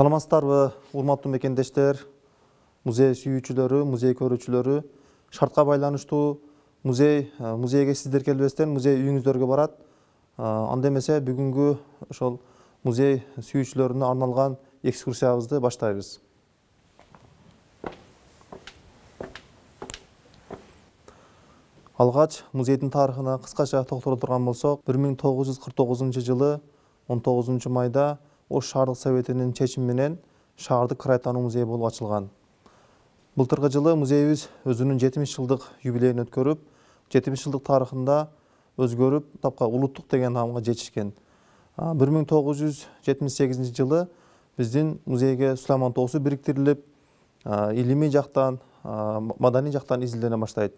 Саламатсыздарбы, урматтуу мекендештер, музей сүйүүчүлөрү, музей көрүүчүлөрү. Шартка байланыштуу музейге сиздер келбестен музей үйүңүздөргө барат. Анда эмесе бүгүнкү ошол музей сүйүүчүлөрүнө арналган экскурсиябызды баштайбыз. Алгач музейдин тарыхына кыскача токтоло турган болсок, 1949 жылы 19 майда Ош шаардык советинин чечими менен шаардык кырайтануу музейи болуп ачылган. Былтыркы жылы музейибиз өзүнүн 70 жылдык юбилейин өткөрүп, 70 жылдык тарыхында өзгөрүп, тапка улуттук деген наамга жетишкен. 1978 жылы биздин музейге Сулайман тоосу бириктирилип, илимий жактан, маданий жактан изилдене баштайт.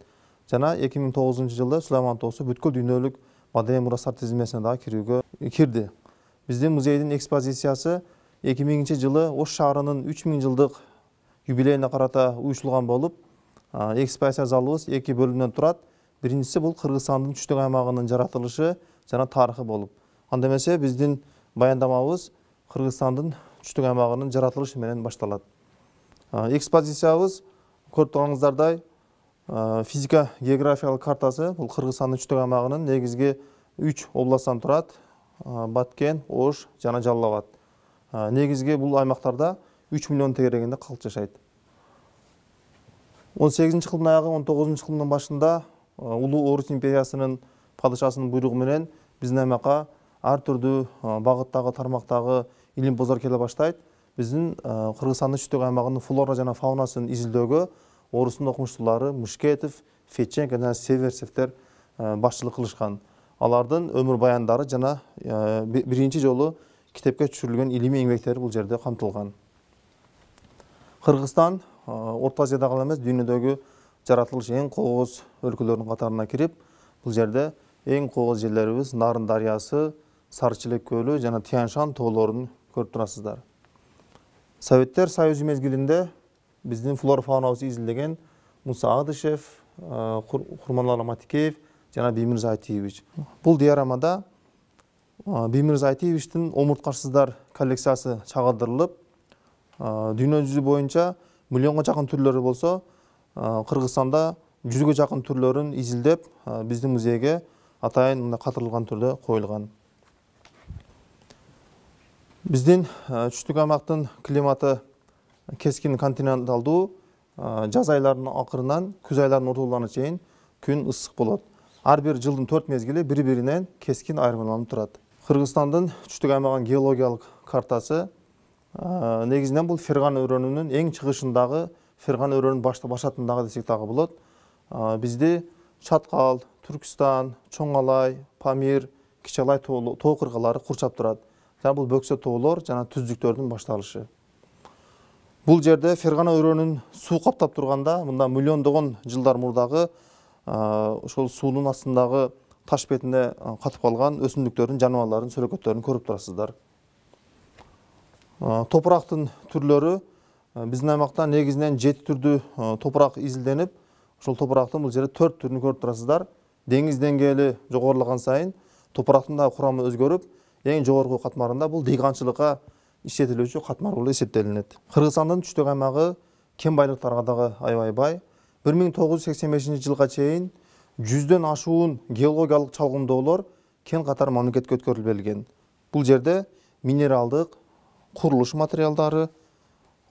Жана 2009 жылы Сулайман тоосу бүткүл дүйнөлүк маданий мурастар тизмесине дагы кирди. Биздин музейдин экспозициясы 2000 жылы Ош шаарынын 3000 жылдык юбилейине карата уюштурулган болуп, экспозиция залыбыз 2 бөлүмдөн турат. Биринчиси бул Кыргызстандын түштүк аймагынын жаратылышы жана тарыхы болуп. Анда эмесе биздин баяндамабыз Кыргызстандын түштүк аймагынын жаратылышы менен башталат. Экспозициябыз көрүп турганыңыздардай физика географиялык картасы бул Кыргызстандын түштүк аймагынын негизги 3 областтан турат. Баткен, Ош жана Жалал Абад. Негизги бул аймактарда 3 миллион тегерегинде калк жашайт. 18-кылдын аягы 19-кылдын башында Улуу Орус империясынын падышасынын буйругу менен биздин аймакка ар түрдүү багыттагы, тармактагы илим бозор келе баштайт. Биздин Кыргызстандын түштүк аймагынын флора жана фаунасын изилдөөгө орустун окумуштуулары Мушкетов, Фетченко жана Северцевтер башчылык кылышкан. Алардын өмүр баяндары жана биринчи жолу китепке түшүрүлгөн илимий эңбектери бул жерде камтылган. Кыргызстан Орто Азиядагы эле эмес, дүйнөдөгү жаратылыш эң кооз өлкөлөрдүн катарына кирип, бул жерде эң кооз жерлерибиз Нарын дарыясы, Сары Челек көлү жана Тянь-Шань тоолорун көрүп турасыздар. Советтер Союзу мезгилинде биздин флора фаунабызды изилдеген Муса Адышев, Курманалы Матикеев жана Биймирза Айтиевич. Бул диарамада Биймирза Айтиевичтин омурткачсыздар коллекциясы чагылдырылып, дүйнө жүзү боюнча миллионго жакын түрлөрү болсо, Кыргызстанда 100гө жакын түрлөрүн изилдеп, биздин музейге атайын мындай катырылган түрдө коюлган. Биздин түштүк аймактын климаты кескин континенталдуу, жаз айларынын акырынан күз айларынын ортолугуна чейин күн ысык болот. Ар бир жылдын 4 мезгили бири-биринен кескин айырмаланып турат. Кыргызстандын түштүк аймагынын геологиялык картасы негизинен бул Ферган өрөөнүнүн эң чыгышындагы, Ферган өрөөнүнүн башатындагы десек дагы болот. Бизди Чаткал, Түркүстан, Чоң Алай, Памир, Кичи Алай тоо кыркалары курчап турат. Жана бул бөксө тоолор жана түздүктөрдүн башталышы. Бул жерде Ферган өрөөнүн суу каптап турганда, мында миллиондогон жылдар мурдагы ошол суунун астындагы таш бетине катып калган өсүмдүктөрдүн, жаныбарлардын сүрөкөттөрүн көрүп турасыздар. Топурактын түрлөрү биздин аймакта негизинен 7 түрдүү топурак изилденип, ошол топурактын бул жерде 4 түрүн көрүп турасыздар. Деңиз деңгээли жогорулаган сайын топурактын да курамы өзгөрүп, эң жогорку катмарында бул дыйканчылыкка иштетилүүчү катмар болуп эсептелинет. Кыргызстандын түштүк аймагы кен байлыктарга дагы аябай бай. 1985 жылга чейин 100дөн ашуун геологиялык чалгындоолор кен катар мамлекетке өткөрүлүп келген. Бул жерде минералдык, курулуш материалдары,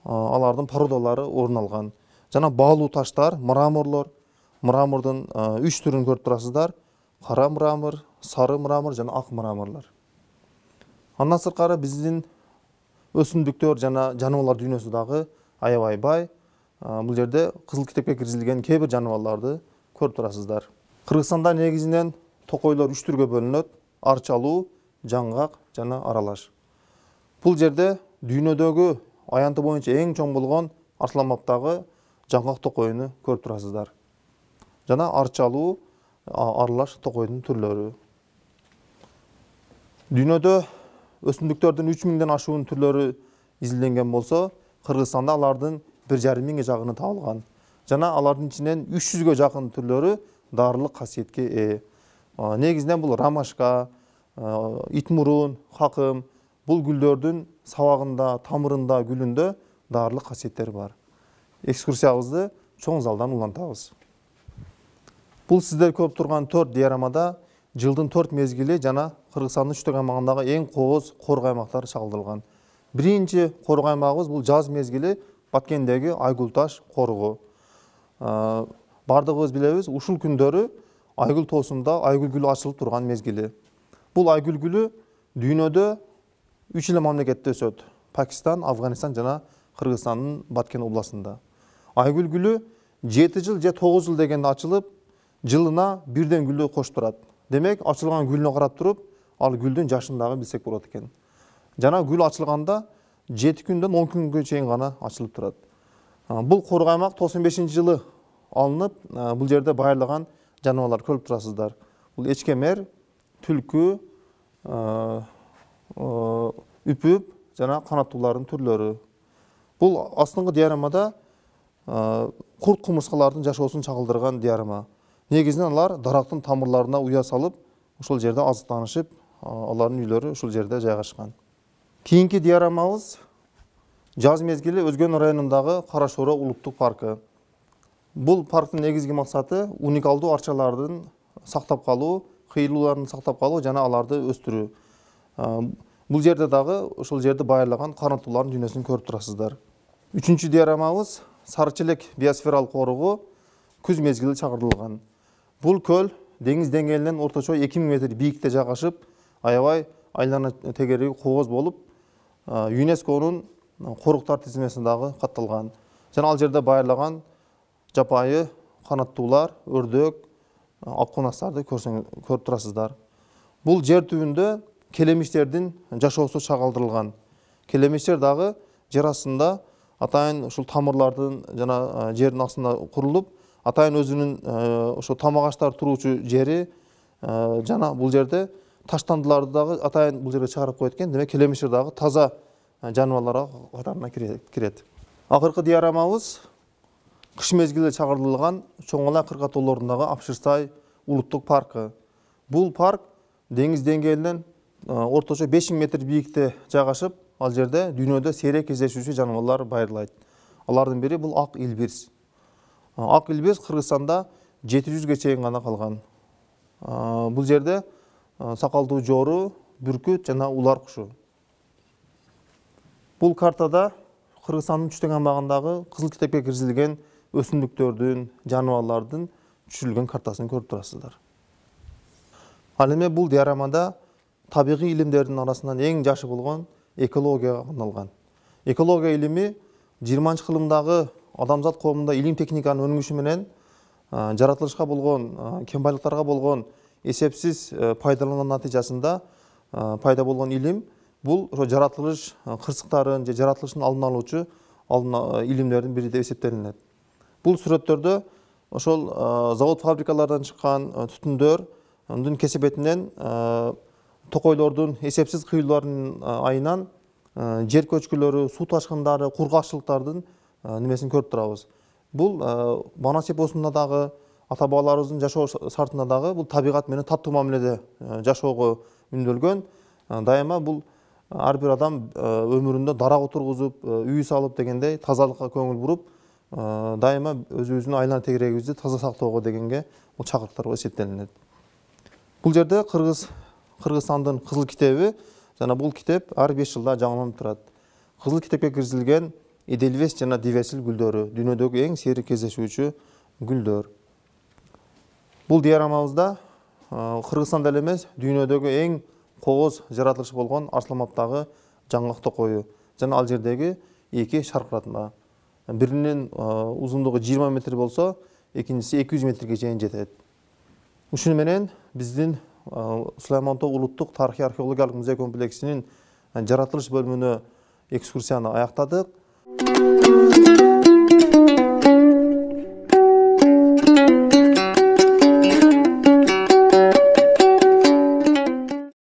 алардын породалары орун алган. Жана баалуу таштар, мраморлор, мрамордун 3 түрүн көрүп турасыздар. Кара мрамор, сары мрамор жана ак мраморлор. Андан сырткары биздин өсүмдүктөр жана жаныбарлар дүйнөсү дагы аябай бай. Бул жерде кызыл китепке киргизилген кээ бир жаныбарларды көрүп турасыздар. Кыргызстанда негизинен токойлор 3 түргө бөлүнөт: арчалуу, жаңгак жана аралаш. Бул жерде дүйнөдөгү аянты боюнча эң чоң болгон Арсланбаптагы жаңгак токойуну көрүп турасыздар. Жана арчалуу, аралаш токойдун түрлөрү. Дүйнөдө өсүмдүктөрдүн 3000ден ашуун түрлөрү изилденген болсо, Кыргызстанда алардын 1,5 жагыны табылган. Жана алардын ичинен 300гө жакын түрлөрү дарылык касиетке ээ. Негизинен бул ромашка, ит мурун, хакым, Бұл гүлдөрдүн сабагында, тамырында, гүлүндө дарылык касиеттери бар. Экскурсиябызды чоң залдан улантабыз. Бұл сіздер көрүп турган 4 диарамада жылдын 4 мезгили жана Кыргызстандын үчтөк аймагындагы эң кооз корго аймактар чагылдырылган. Биринчи корго аймагыбыз бул жаз мезгили Баткендеги Айгүл-Таш корго. Бардыгыбыз билебиз, ушул күндөрү Айгүл тоосунда айгүл гүлү ачылып турган мезгили. Бул айгүл гүлү дүйнөдө 3 эле мамлекетте өсөт: Пакистан, Афганистан жана Кыргызстандын Баткен областында. Айгүл гүлү 7 жыл же 9 жыл дегенде ачылып, жылына бирден гүлдү кош турат. Демек, ачылган гүлүнө карап туруп, ал гүлдүн жашын дагы билсек болот экен. Жана гүл ачылганда 7 күндөн 10 күнгө чейин гана ачылып турат. Бул корго аймак 95-жылы алынып, бул жерде байырлаган жаныбарлар көрүп турасыздар. Бул эчкемер, түлкү, үпүп жана канаттуулардын түрлөрү. Бул астыңкы диарамада курт кумурскалардын жашоосун чагылдырган диарама. Негизинен алар дарактын тамырларына уя салып, ошол жерде азыктанышып, алардын үйлөрү ушул жерде жайгашкан. Кийинки диарамабыз жаз мезгили Өзгөн районундагы Кара-Шоро улуттук паркы. Бул парктын негизги максаты уникалдуу арчалардын сактап калуу, кыйылууларын сактап калуу жана аларды өстүрүү. Бул жерде дагы ошол жерди байырлаган канаттуулардын дүйнөсүн көрүп турасыздар. Үчүнчү диарамабыз Сарычелек биосфералык корго күз мезгили чагыртылган. Бул көл деңиз деңгээлинен орточо 2000 метр бийикте жайгашып, аябай айлана тегереги кооз болуп, ЮНЕСКОнун коруктар тизмесине дагы катталган. Жана ал жерде байырлаган жапайы канаттуулар, өрдөк, аккунастарды көрүп турасыздар. Бул жер түбүндө келемиштердин жашоосу чагылдырылган. Келемиштер дагы жер астында атайын ушул тамырлардын жана жердин астында курулуп, атайын өзүнүн ошо тамагаштар туруучу жери жана бул жерде таштандыларды дагы атайын бул жерге чыгарып коет экен. Демек, келемиштер дагы таза жаныбарлар катарына кирет. Акыркы диарамабыз кыш мезгилде чагыртылган Чоңала кыркатоолорундагы Апшырсай улуттук паркы. Бул парк деңиз деңгээлинен орточо 5000 метр бийикте жайгашып, ал жерде дүйнөдө сейрек кездешүүчү жаныбарлар байырлайт. Алардын бири бул ак илбирс. Ак илбирс Кыргызстанда 700ге чейин гана калган. Бул жерде сакалдуу жоору, бүркүт жана улар кушу. Бул картада Кыргызстандын үчтөк аймагындагы кызыл китепке киргизилген өсүмдүктөрдүн, жаныбарлардын түшүрүлгөн картасын көрүп турасыздар. Ал эми бул диарамада табигый илимдердин арасынан эң жашы болгон экологияга арналган. Экология илими 20-кылымдагы адамзат коомунда илим техниканын өнүгүшү менен жаратылышка болгон, кембайлыктарга болгон эсепсиз пайдаланган натыйжасында пайда болгон илим бул жаратылыш кырсыктарын же жаратылыштын алдын алуучу илимдердин бири деп эсептелинет. Бул сүрөттөрдө ошол завод-фабрикалардан чыккан түтүндөрдүн кесепетинен, токойлордун эсепсиз кыйылууларынын айынан жер көчкүлөрү, суу ташкындары, кургакчылыктардын немесин көрүп турабыз. Бул Манас эпосунда дагы, ата бабаларыбыздын жашоо шартында дагы бул табигат менен таттуу мамиледе жашоого мүнөдөлгөн. Дайыма бул ар бир адам өмүрүндө дарак отургузуп, үй салып дегендей тазалыкка көңүл буруп, дайыма өзүбүздүн айлана тегерегибизди таза сактоого дегенге бул чакырыктар эсептелинет. Бул жерде Кыргызстандын кызыл китеби жана бул китеп ар 5 жылда жаңыланып турат. Кызыл китепке киргизилген Эдельвейс жана Дивесил гүлдөрү дүйнөдөгү эң сейрек кездешүүчү гүлдөр. Бул диарамабызда Кыргызстанда эле эмес, дүйнөдөгү эң кооз жаратылышы болгон Арсланбаптагы жаңгак токою жана ал жердеги 2 шаркыратма. Биринин узундугу 20 метр болсо, экинчиси 200 метрге чейин жетет. Ушуну менен биздин Сулайман Тоо улуттук тарыхый археологиялык музей комплексинин жаратылыш бөлүмүнө экскурсияны аяктадык.